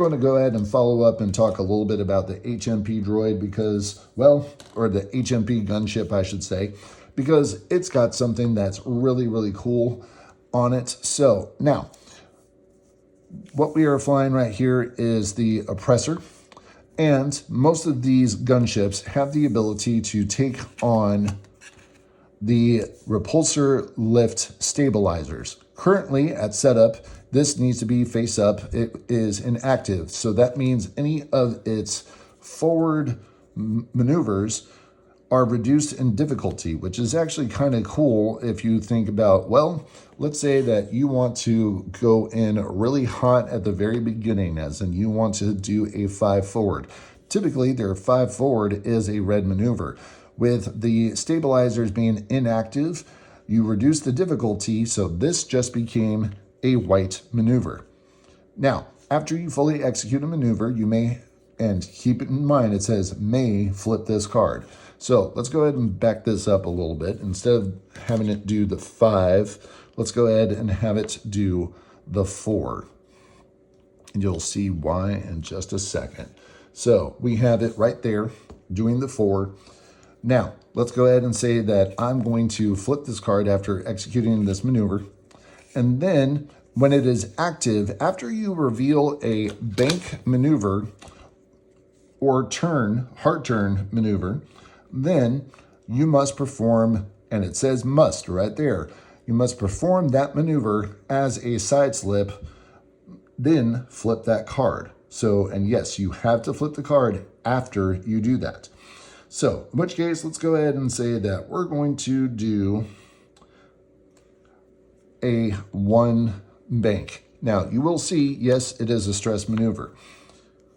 going to go ahead and follow up and talk a little bit about the HMP droid because, well, or the HMP gunship, I should say, because it's got something that's really, really cool on it. So now, what we are flying right here is the Oppressor. And most of these gunships have the ability to take on the repulsor lift stabilizers. Currently at setup, this needs to be face up. It is inactive. So that means any of its forward maneuvers are reduced in difficulty, which is actually kind of cool if you think about, well, let's say that you want to go in really hot at the very beginning, as in you want to do a 5 forward. Typically, their 5 forward is a red maneuver. With the stabilizers being inactive, you reduce the difficulty, so this just became a white maneuver. Now, after you fully execute a maneuver, you may, and keep it in mind, it says may flip this card. So let's go ahead and back this up a little bit. Instead of having it do the 5, let's go ahead and have it do the 4. And you'll see why in just a second. So we have it right there doing the 4. Now, let's go ahead and say that I'm going to flip this card after executing this maneuver. And then when it is active, after you reveal a bank maneuver or hard turn maneuver, then you must perform, and it says must right there, you must perform that maneuver as a side slip, then flip that card. So, and yes, you have to flip the card after you do that. So, in which case, let's go ahead and say that we're going to do a 1 bank. Now, you will see, yes, it is a stress maneuver.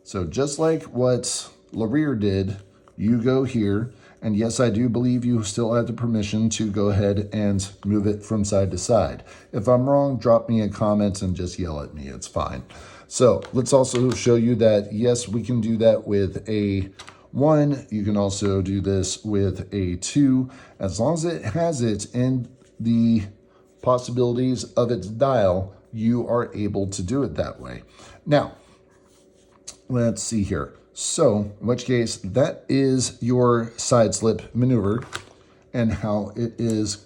So just like what Lareer did, you go here, and yes, I do believe you still have the permission to go ahead and move it from side to side. If I'm wrong, drop me a comment and just yell at me, it's fine. So let's also show you that, yes, we can do that with a 1. You can also do this with a 2. As long as it has it in the possibilities of its dial, you are able to do it that way. Now, let's see here. So, in which case, that is your side slip maneuver and how it is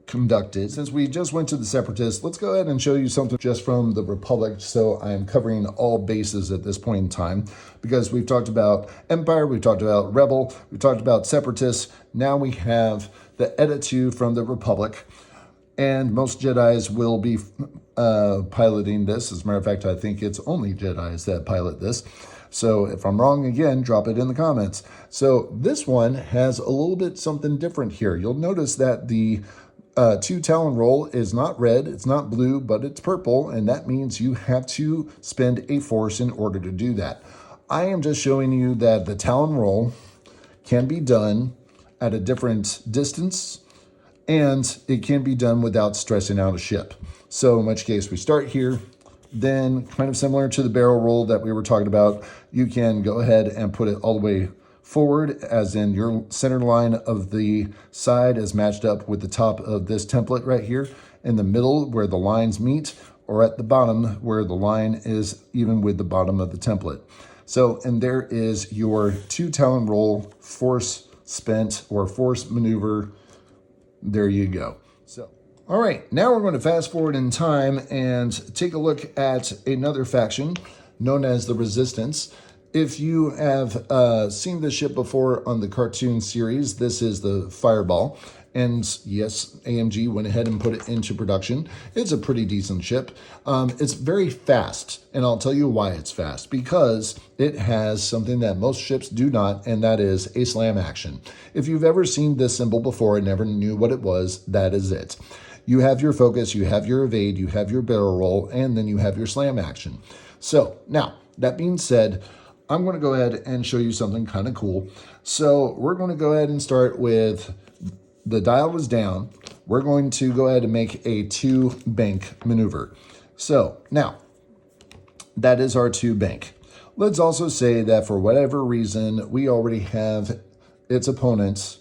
conducted. Since we just went to the Separatists, let's go ahead and show you something just from the Republic. So I'm covering all bases at this point in time because we've talked about Empire, we've talked about Rebel, we've talked about Separatists. Now we have the Edit 2 from the Republic. And most Jedis will be piloting this. As a matter of fact, I think it's only Jedis that pilot this. So if I'm wrong again, drop it in the comments. So this one has a little bit something different here. You'll notice that the 2 Tallon roll is not red, it's not blue, but it's purple. And that means you have to spend a force in order to do that. I am just showing you that the Tallon roll can be done at a different distance, and it can be done without stressing out a ship. So in which case we start here, then kind of similar to the barrel roll that we were talking about, you can go ahead and put it all the way forward, as in your center line of the side is matched up with the top of this template right here, in the middle where the lines meet, or at the bottom where the line is even with the bottom of the template. So, and there is your 2 Tallon roll force spent or force maneuver. There you go. So, all right, now we're going to fast forward in time and take a look at another faction known as the Resistance. If you have seen this ship before on the cartoon series, this is the Fireball. And yes, AMG went ahead and put it into production. It's a pretty decent ship. It's very fast, and I'll tell you why it's fast. Because it has something that most ships do not, and that is a slam action. If you've ever seen this symbol before and never knew what it was, that is it. You have your focus, you have your evade, you have your barrel roll, and then you have your slam action. So now, that being said, I'm going to go ahead and show you something kind of cool. So we're going to go ahead and start with the dial was down. We're going to go ahead and make a 2 bank maneuver. So now, that is our 2 bank. Let's also say that for whatever reason, we already have its opponent's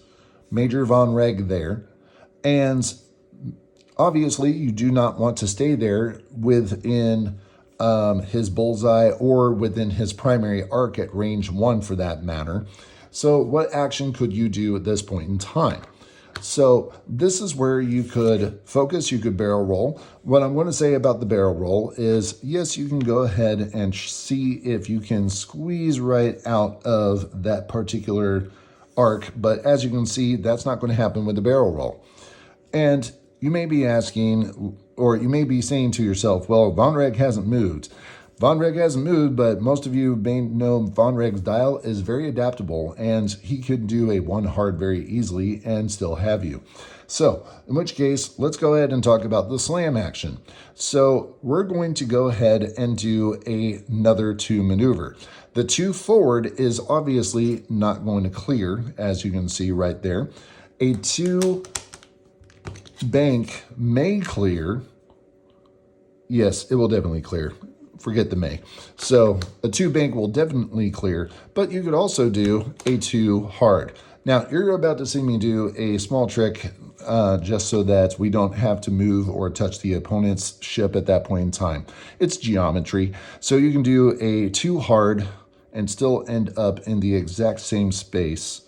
Major Von Reg there. And obviously, you do not want to stay there within his bullseye or within his primary arc at range 1 for that matter. So what action could you do at this point in time? So this is where you could focus, you could barrel roll. What I'm going to say about the barrel roll is, yes, you can go ahead and see if you can squeeze right out of that particular arc, but as you can see, that's not going to happen with the barrel roll. And you may be asking, or you may be saying to yourself, well, Von Reg hasn't moved. Von Reg hasn't moved, but most of you may know Von Reg's dial is very adaptable, and he could do a 1 hard very easily and still have you. So, in which case, let's go ahead and talk about the slam action. So, we're going to go ahead and do another 2 maneuver. The 2 forward is obviously not going to clear, as you can see right there. A 2 bank may clear. Yes, it will definitely clear. Forget the may. So a 2 bank will definitely clear, but you could also do a 2 hard. Now, you're about to see me do a small trick just so that we don't have to move or touch the opponent's ship at that point in time. It's geometry. So you can do a 2 hard and still end up in the exact same space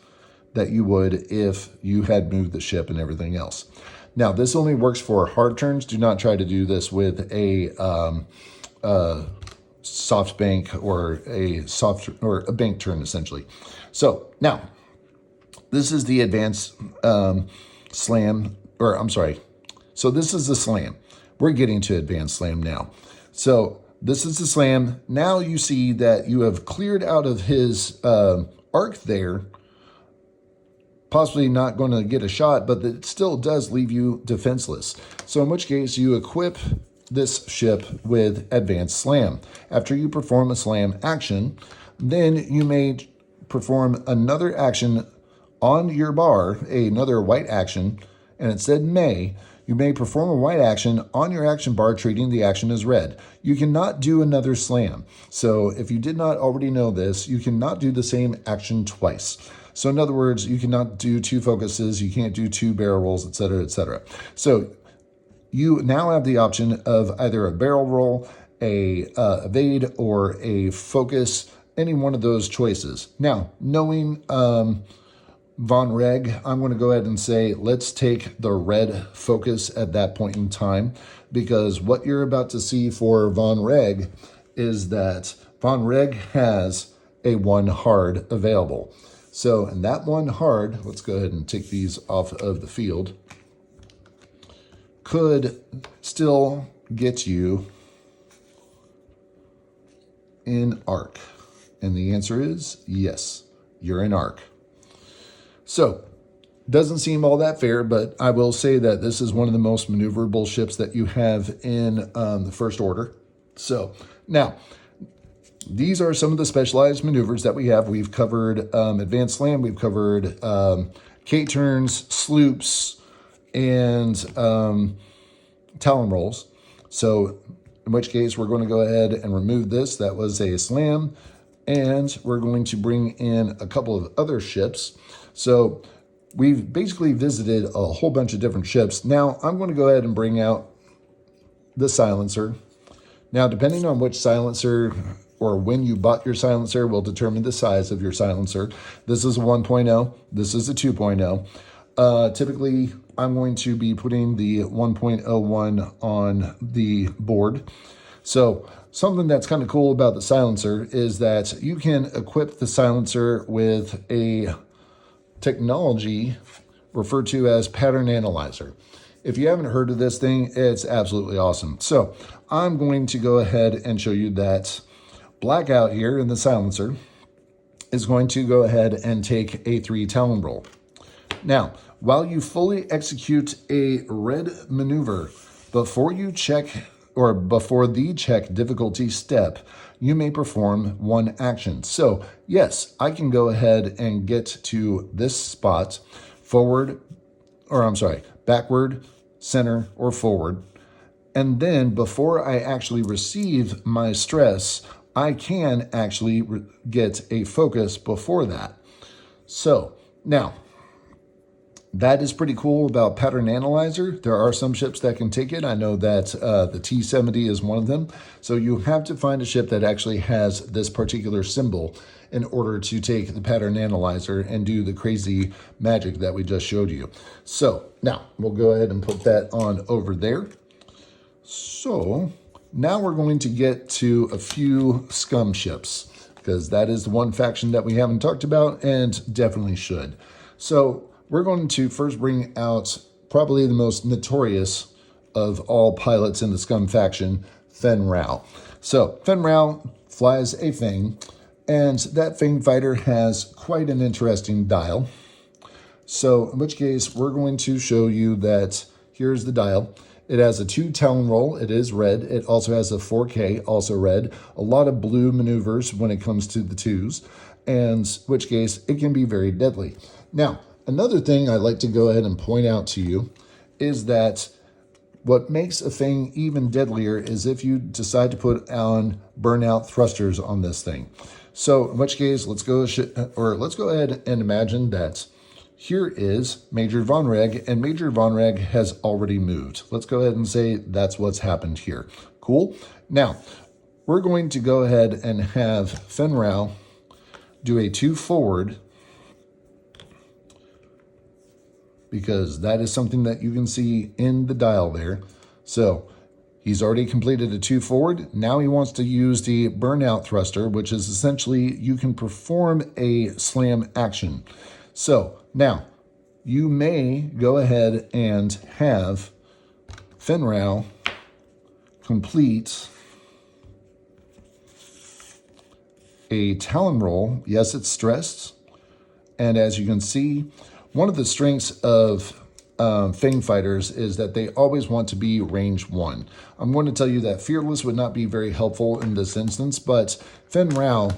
that you would if you had moved the ship and everything else. Now, this only works for hard turns. Do not try to do this with a soft bank or a bank turn, essentially. So now, this is the advanced slam, or I'm sorry. So this is the slam. We're getting to advanced slam now. So this is the slam. Now you see that you have cleared out of his arc there, possibly not going to get a shot, but it still does leave you defenseless. So in which case you equip this ship with advanced slam. After you perform a slam action, then you may perform another action on your bar, another white action, and it said may. You may perform a white action on your action bar, treating the action as red. You cannot do another slam. So if you did not already know this, you cannot do the same action twice. So in other words, you cannot do 2 focuses, you can't do 2 barrel rolls, etc., etc. So you now have the option of either a barrel roll, a evade, or a focus, any one of those choices. Now, knowing Von Reg, I'm going to go ahead and say, let's take the red focus at that point in time, because what you're about to see for Von Reg is that Von Reg has a 1 hard available. So, and that 1 hard, let's go ahead and take these off of the field, could still get you in arc. And the answer is yes, you're in arc. So, doesn't seem all that fair, but I will say that this is one of the most maneuverable ships that you have in the First Order. So, now, these are some of the specialized maneuvers that we have. We've covered advanced slam, we've covered K-turns, sloops, and Tallon rolls. So in which case we're going to go ahead and remove this. That was a slam. And we're going to bring in a couple of other ships. So we've basically visited a whole bunch of different ships. Now I'm going to go ahead and bring out the silencer. Now, depending on which silencer or when you bought your silencer will determine the size of your silencer. This is a 1.0. This is a 2.0. Typically, I'm going to be putting the 1.01 on the board. So something that's kind of cool about the silencer is that you can equip the silencer with a technology referred to as pattern analyzer. If you haven't heard of this thing, it's absolutely awesome. So I'm going to go ahead and show you that blackout here in the silencer is going to go ahead and take a 3 Tallon roll. Now, while you fully execute a red maneuver, before you check or before the check difficulty step, you may perform 1 action. So yes, I can go ahead and get to this spot, backward, center, or forward. And then before I actually receive my stress, I can actually get a focus before that. So now that is pretty cool about Pattern Analyzer. There are some ships that can take it. I know that the T-70 is one of them. So you have to find a ship that actually has this particular symbol in order to take the Pattern Analyzer and do the crazy magic that we just showed you. So now we'll go ahead and put that on over there. So now we're going to get to a few scum ships, because that is the one faction that we haven't talked about and definitely should. So we're going to first bring out probably the most notorious of all pilots in the scum faction, Fen Rao. So Fen Rao flies a Fang, and that Fang fighter has quite an interesting dial. So in which case, we're going to show you that here's the dial. It has a 2 Tallon roll. It is red. It also has a 4K, also red. A lot of blue maneuvers when it comes to the 2s, and in which case, it can be very deadly. Now, another thing I'd like to go ahead and point out to you is that what makes a Fang even deadlier is if you decide to put on burnout thrusters on this thing. So in which case, let's go ahead and imagine that here is Major Von Reg, and Major Von Reg has already moved. Let's go ahead and say that's what's happened here. Cool. Now, we're going to go ahead and have Fen Rao do a 2 forward, because that is something that you can see in the dial there. So he's already completed a 2 forward. Now he wants to use the burnout thruster, which is essentially you can perform a slam action. So now you may go ahead and have Fen Rao complete a Tallon roll. Yes, it's stressed. And as you can see, one of the strengths of Fang fighters is that they always want to be range 1. I'm going to tell you that Fearless would not be very helpful in this instance, but Fen Rao,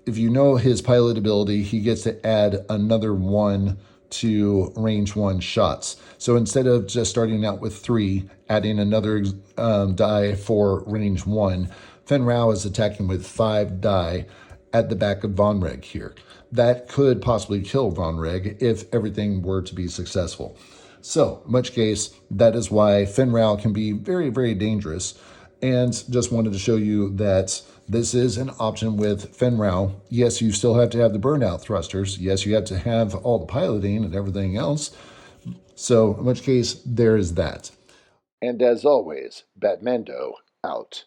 if you know his pilot ability, he gets to add another 1 to range 1 shots. So instead of just starting out with 3, adding another die for range 1, Fen Rao is attacking with 5 die at the back of Von Reg here. That could possibly kill Von Reg if everything were to be successful. So, in which case, that is why Fen Rao can be very, very dangerous. And just wanted to show you that this is an option with Fen Rao. Yes, you still have to have the burnout thrusters. Yes, you have to have all the piloting and everything else. So, in which case, there is that. And as always, BatMando out.